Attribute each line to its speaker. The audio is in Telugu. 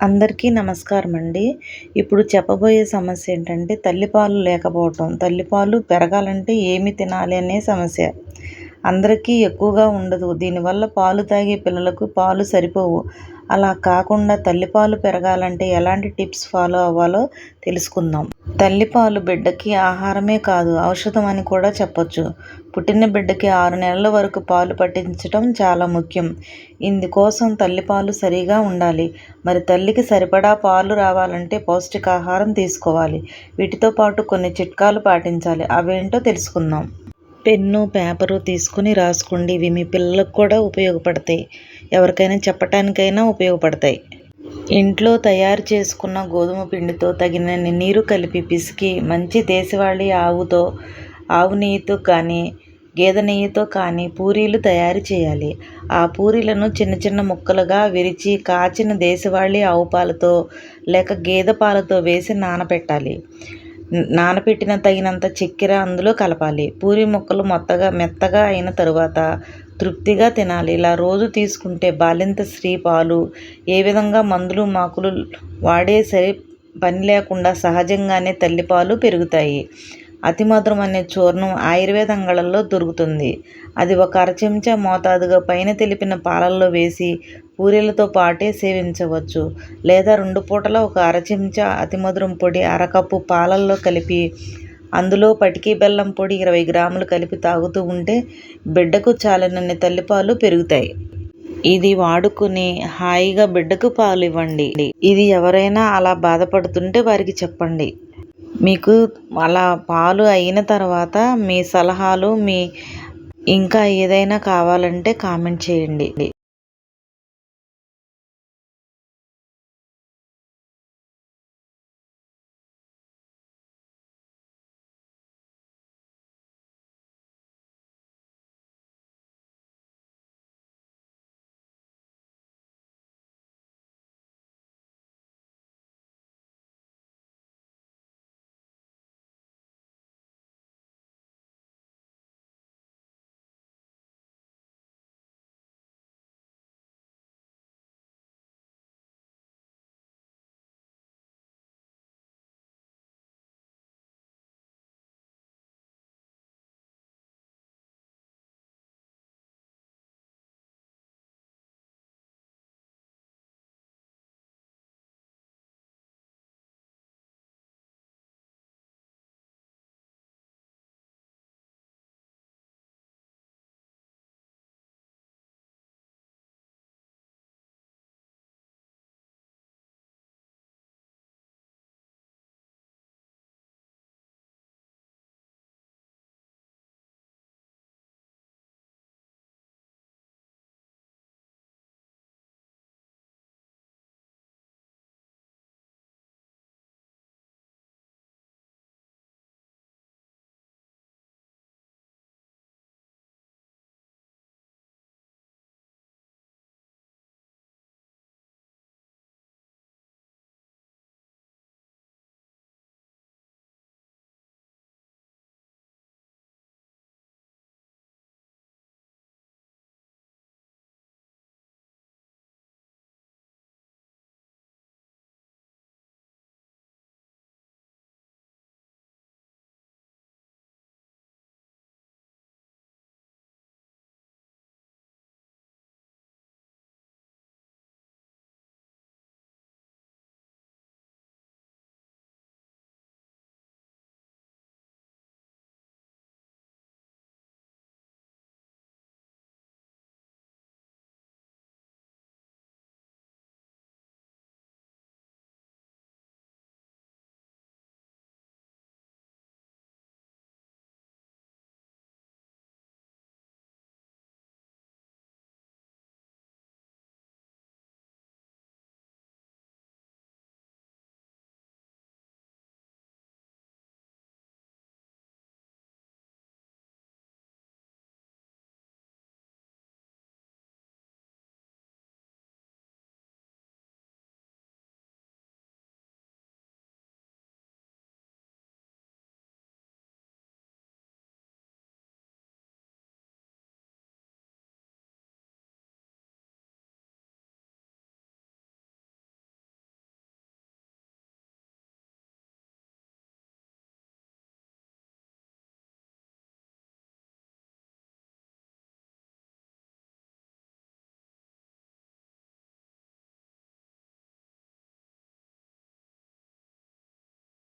Speaker 1: అందరికీ నమస్కారం అండి. ఇప్పుడు చెప్పబోయే సమస్య ఏంటంటే తల్లిపాలు లేకపోవటం. తల్లిపాలు పెరగాలంటే ఏమి తినాలి అనే సమస్య. అందరికీ ఎక్కువగా ఉండదు. దీనివల్ల పాలు తాగే పిల్లలకు పాలు సరిపోవు. అలా కాకుండా తల్లిపాలు పెరగాలంటే ఎలాంటి టిప్స్ ఫాలో అవ్వాలో తెలుసుకుందాం. తల్లిపాలు బిడ్డకి ఆహారమే కాదు, ఔషధం అని కూడా చెప్పొచ్చు. పుట్టిన బిడ్డకి 6 నెలల వరకు పాలు పట్టించటం చాలా ముఖ్యం. ఇందుకోసం తల్లిపాలు సరిగా ఉండాలి. మరి తల్లికి సరిపడా పాలు రావాలంటే పౌష్టికాహారం తీసుకోవాలి. వీటితో పాటు కొన్ని చిట్కాలు పాటించాలి. అవేంటో తెలుసుకుందాం. పెన్ను, పేపరు తీసుకుని రాసుకోండి. ఇవి మీ పిల్లలకు కూడా ఉపయోగపడతాయి. ఎవరికైనా చెప్పటానికైనా ఉపయోగపడతాయి. ఇంట్లో తయారు చేసుకున్న గోధుమ పిండితో తగినన్ని నీరు కలిపి పిసికి మంచి దేశవాళీ ఆవు నెయ్యితో కానీ గేదె నెయ్యితో కానీ పూరీలు తయారు చేయాలి. ఆ పూరీలను చిన్న చిన్న ముక్కలుగా విరిచి కాచిన దేశవాళీ ఆవు పాలతో లేక గేదె పాలతో వేసి నానబెట్టాలి. నానబెట్టిన తగినంత చక్కెర అందులో కలపాలి. పూరీ ముక్కలు మెత్తగా అయిన తరువాత తృప్తిగా తినాలి. ఇలా రోజు తీసుకుంటే బాలింత స్త్రీ పాలు ఏ విధంగా మందులు మాకులు వాడే పని లేకుండా సహజంగానే తల్లిపాలు పెరుగుతాయి. అతి మధురం అనే చూర్ణం ఆయుర్వేద అంగళ్ళల్లో దొరుకుతుంది. అది ఒక అర చెంచా మోతాదుగా పైన తెలిపిన పాలల్లో వేసి పూరీలతో పాటే సేవించవచ్చు. లేదా 2 పూటల ఒక అర చెంచా అతి మధురం పొడి అరకప్పు పాలల్లో కలిపి అందులో పటికి బెల్లం పొడి 20 గ్రాములు కలిపి తాగుతూ ఉంటే బిడ్డకు చాలినన్ని తల్లిపాలు పెరుగుతాయి. ఇది వాడుకుని హాయిగా బిడ్డకు పాలు ఇవ్వండి. ఇది ఎవరైనా అలా బాధపడుతుంటే వారికి చెప్పండి. మీకు అలా పాలు అయిన తర్వాత మీ సలహాలు ఇంకా ఏదైనా కావాలంటే కామెంట్ చేయండి.